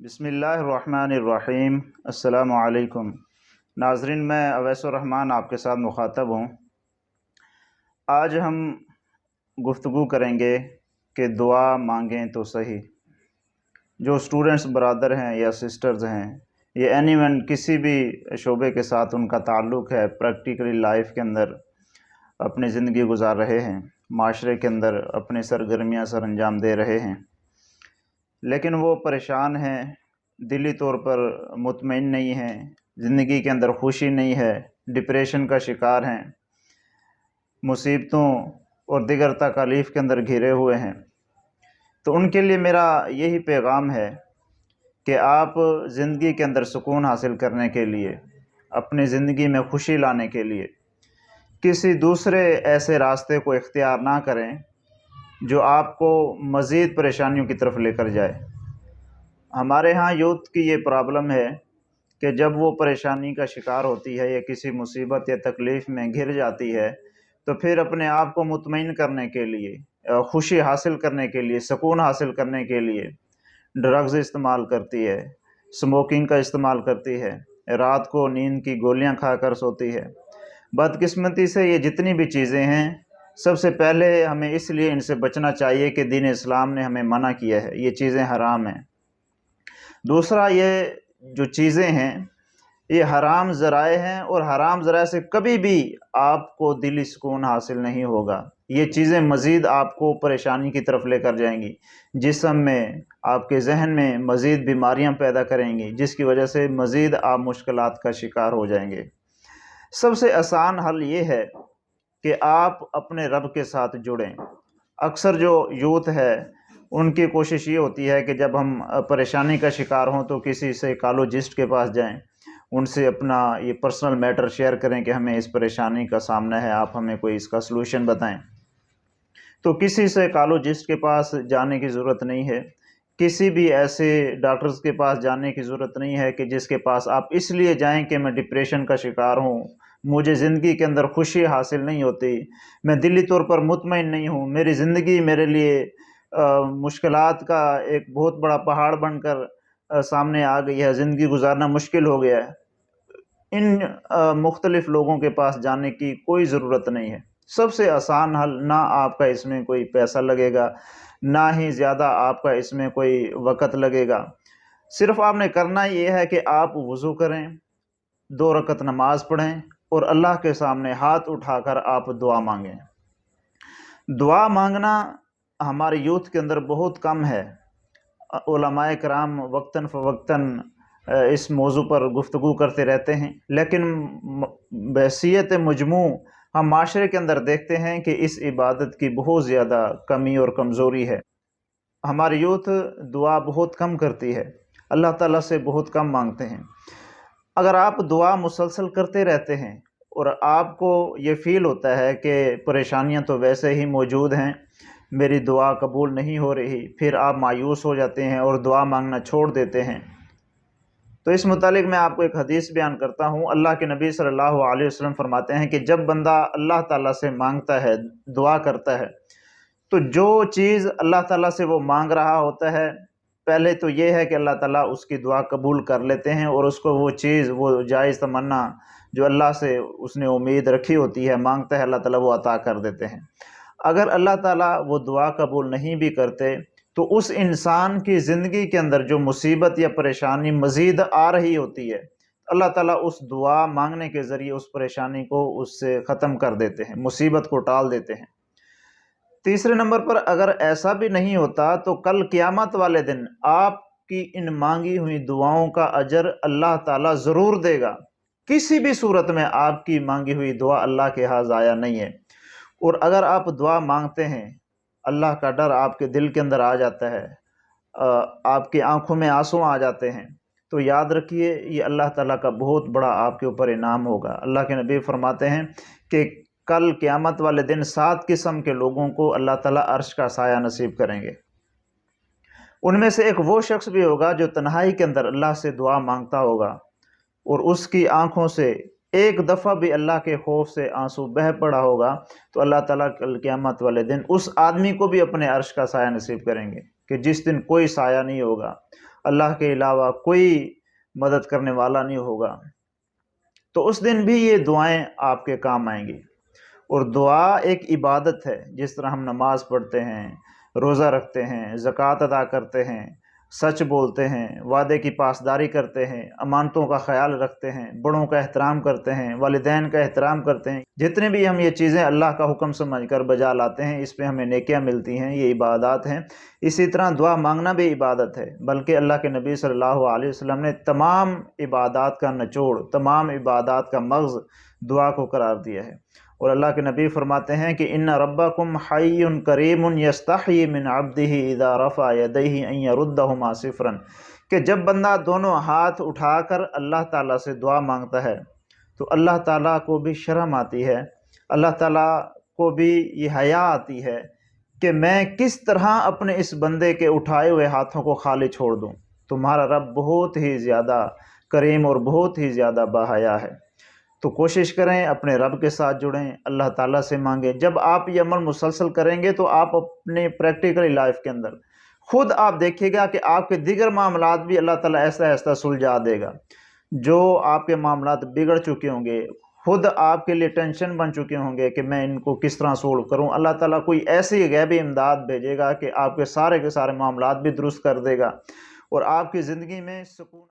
بسم اللہ الرحمن الرحیم۔ السلام علیکم ناظرین، میں اویس الرحمن آپ کے ساتھ مخاطب ہوں۔ آج ہم گفتگو کریں گے کہ دعا مانگیں تو صحیح۔ جو اسٹوڈنٹس برادر ہیں یا سسٹرز ہیں، یہ اینی ون کسی بھی شعبے کے ساتھ ان کا تعلق ہے، پریکٹیکلی لائف کے اندر اپنی زندگی گزار رہے ہیں، معاشرے کے اندر اپنی سرگرمیاں سر انجام دے رہے ہیں، لیکن وہ پریشان ہیں، دلی طور پر مطمئن نہیں ہیں، زندگی کے اندر خوشی نہیں ہے، ڈپریشن کا شکار ہیں، مصیبتوں اور دیگر تکالیف کے اندر گھرے ہوئے ہیں۔ تو ان کے لیے میرا یہی پیغام ہے کہ آپ زندگی کے اندر سکون حاصل کرنے کے لیے، اپنی زندگی میں خوشی لانے کے لیے کسی دوسرے ایسے راستے کو اختیار نہ کریں جو آپ کو مزید پریشانیوں کی طرف لے کر جائے۔ ہمارے ہاں یوتھ کی یہ پرابلم ہے کہ جب وہ پریشانی کا شکار ہوتی ہے یا کسی مصیبت یا تکلیف میں گھر جاتی ہے تو پھر اپنے آپ کو مطمئن کرنے کے لیے، خوشی حاصل کرنے کے لیے، سکون حاصل کرنے کے لیے ڈرگز استعمال کرتی ہے، اسموکنگ کا استعمال کرتی ہے، رات کو نیند کی گولیاں کھا کر سوتی ہے۔ بدقسمتی سے یہ جتنی بھی چیزیں ہیں، سب سے پہلے ہمیں اس لیے ان سے بچنا چاہیے کہ دین اسلام نے ہمیں منع کیا ہے، یہ چیزیں حرام ہیں۔ دوسرا، یہ جو چیزیں ہیں یہ حرام ذرائع ہیں، اور حرام ذرائع سے کبھی بھی آپ کو دلی سکون حاصل نہیں ہوگا۔ یہ چیزیں مزید آپ کو پریشانی کی طرف لے کر جائیں گی، جسم میں، آپ کے ذہن میں مزید بیماریاں پیدا کریں گی، جس کی وجہ سے مزید آپ مشکلات کا شکار ہو جائیں گے۔ سب سے آسان حل یہ ہے کہ آپ اپنے رب کے ساتھ جڑیں۔ اکثر جو یوتھ ہے ان کی کوشش یہ ہوتی ہے کہ جب ہم پریشانی کا شکار ہوں تو کسی سائیکالوجسٹ کے پاس جائیں، ان سے اپنا یہ پرسنل میٹر شیئر کریں کہ ہمیں اس پریشانی کا سامنا ہے، آپ ہمیں کوئی اس کا سلوشن بتائیں۔ تو کسی سائیکالوجسٹ کے پاس جانے کی ضرورت نہیں ہے، کسی بھی ایسے ڈاکٹرز کے پاس جانے کی ضرورت نہیں ہے کہ جس کے پاس آپ اس لیے جائیں کہ میں ڈپریشن کا شکار ہوں، مجھے زندگی کے اندر خوشی حاصل نہیں ہوتی، میں دلی طور پر مطمئن نہیں ہوں، میری زندگی میرے لیے مشکلات کا ایک بہت بڑا پہاڑ بن کر سامنے آ گئی ہے، زندگی گزارنا مشکل ہو گیا ہے۔ ان مختلف لوگوں کے پاس جانے کی کوئی ضرورت نہیں ہے۔ سب سے آسان حل، نہ آپ کا اس میں کوئی پیسہ لگے گا، نہ ہی زیادہ آپ کا اس میں کوئی وقت لگے گا۔ صرف آپ نے کرنا یہ ہے کہ آپ وضو کریں، 2 رکعت نماز پڑھیں اور اللہ کے سامنے ہاتھ اٹھا کر آپ دعا مانگیں۔ دعا مانگنا ہمارے یوتھ کے اندر بہت کم ہے۔ علماء کرام وقتاً فوقتاً اس موضوع پر گفتگو کرتے رہتے ہیں، لیکن بحیثیت مجموع ہم معاشرے کے اندر دیکھتے ہیں کہ اس عبادت کی بہت زیادہ کمی اور کمزوری ہے۔ ہماری یوتھ دعا بہت کم کرتی ہے، اللہ تعالیٰ سے بہت کم مانگتے ہیں۔ اگر آپ دعا مسلسل کرتے رہتے ہیں اور آپ کو یہ فیل ہوتا ہے کہ پریشانیاں تو ویسے ہی موجود ہیں، میری دعا قبول نہیں ہو رہی، پھر آپ مایوس ہو جاتے ہیں اور دعا مانگنا چھوڑ دیتے ہیں، تو اس متعلق میں آپ کو ایک حدیث بیان کرتا ہوں۔ اللہ کے نبی صلی اللہ علیہ وسلم فرماتے ہیں کہ جب بندہ اللہ تعالیٰ سے مانگتا ہے، دعا کرتا ہے، تو جو چیز اللہ تعالیٰ سے وہ مانگ رہا ہوتا ہے، پہلے تو یہ ہے کہ اللہ تعالیٰ اس کی دعا قبول کر لیتے ہیں، اور اس کو وہ چیز، وہ جائز تمنا جو اللہ سے اس نے امید رکھی ہوتی ہے، مانگتا ہے، اللہ تعالیٰ وہ عطا کر دیتے ہیں۔ اگر اللہ تعالیٰ وہ دعا قبول نہیں بھی کرتے تو اس انسان کی زندگی کے اندر جو مصیبت یا پریشانی مزید آ رہی ہوتی ہے، اللہ تعالیٰ اس دعا مانگنے کے ذریعے اس پریشانی کو اس سے ختم کر دیتے ہیں، مصیبت کو ٹال دیتے ہیں۔ تیسرے نمبر پر، اگر ایسا بھی نہیں ہوتا تو کل قیامت والے دن آپ کی ان مانگی ہوئی دعاؤں کا اجر اللہ تعالیٰ ضرور دے گا۔ کسی بھی صورت میں آپ کی مانگی ہوئی دعا اللہ کے ہاں ضائع نہیں ہے۔ اور اگر آپ دعا مانگتے ہیں، اللہ کا ڈر آپ کے دل کے اندر آ جاتا ہے، آپ کی آنکھوں میں آنسو آ جاتے ہیں، تو یاد رکھیے یہ اللہ تعالیٰ کا بہت بڑا آپ کے اوپر انعام ہوگا۔ اللہ کے نبی فرماتے ہیں کہ کل قیامت والے دن 7 قسم کے لوگوں کو اللہ تعالیٰ عرش کا سایہ نصیب کریں گے۔ ان میں سے ایک وہ شخص بھی ہوگا جو تنہائی کے اندر اللہ سے دعا مانگتا ہوگا اور اس کی آنکھوں سے ایک دفعہ بھی اللہ کے خوف سے آنسو بہہ پڑا ہوگا، تو اللہ تعالیٰ کل قیامت والے دن اس آدمی کو بھی اپنے عرش کا سایہ نصیب کریں گے کہ جس دن کوئی سایہ نہیں ہوگا۔ اللہ کے علاوہ کوئی مدد کرنے والا نہیں ہوگا، تو اس دن بھی یہ دعائیں آپ کے کام آئیں گی۔ اور دعا ایک عبادت ہے، جس طرح ہم نماز پڑھتے ہیں، روزہ رکھتے ہیں، زکوٰۃ ادا کرتے ہیں، سچ بولتے ہیں، وعدے کی پاسداری کرتے ہیں، امانتوں کا خیال رکھتے ہیں، بڑوں کا احترام کرتے ہیں، والدین کا احترام کرتے ہیں، جتنے بھی ہم یہ چیزیں اللہ کا حکم سمجھ کر بجا لاتے ہیں، اس پہ ہمیں نیکیاں ملتی ہیں، یہ عبادات ہیں۔ اسی طرح دعا مانگنا بھی عبادت ہے، بلکہ اللہ کے نبی صلی اللہ علیہ وسلم نے تمام عبادات کا نچوڑ، تمام عبادات کا مغز دعا کو قرار دیا ہے۔ اور اللہ کے نبی فرماتے ہیں کہ ان ربکم حی کریم یستحیی من عبدہ اذا رفع یدیہ ان یردہما صفرا، کہ جب بندہ دونوں ہاتھ اٹھا کر اللہ تعالیٰ سے دعا مانگتا ہے تو اللہ تعالیٰ کو بھی شرم آتی ہے، اللہ تعالیٰ کو بھی یہ حیا آتی ہے کہ میں کس طرح اپنے اس بندے کے اٹھائے ہوئے ہاتھوں کو خالی چھوڑ دوں۔ تمہارا رب بہت ہی زیادہ کریم اور بہت ہی زیادہ باحیا ہے۔ تو کوشش کریں اپنے رب کے ساتھ جڑیں، اللہ تعالیٰ سے مانگیں۔ جب آپ یہ عمل مسلسل کریں گے تو آپ اپنے پریکٹیکل لائف کے اندر خود آپ دیکھیے گا کہ آپ کے دیگر معاملات بھی اللہ تعالیٰ ایسا ایسا سلجھا دے گا۔ جو آپ کے معاملات بگڑ چکے ہوں گے، خود آپ کے لیے ٹینشن بن چکے ہوں گے کہ میں ان کو کس طرح سولو کروں، اللہ تعالیٰ کوئی ایسی غیبی امداد بھیجے گا کہ آپ کے سارے معاملات بھی درست کر دے گا اور آپ کی زندگی میں سکون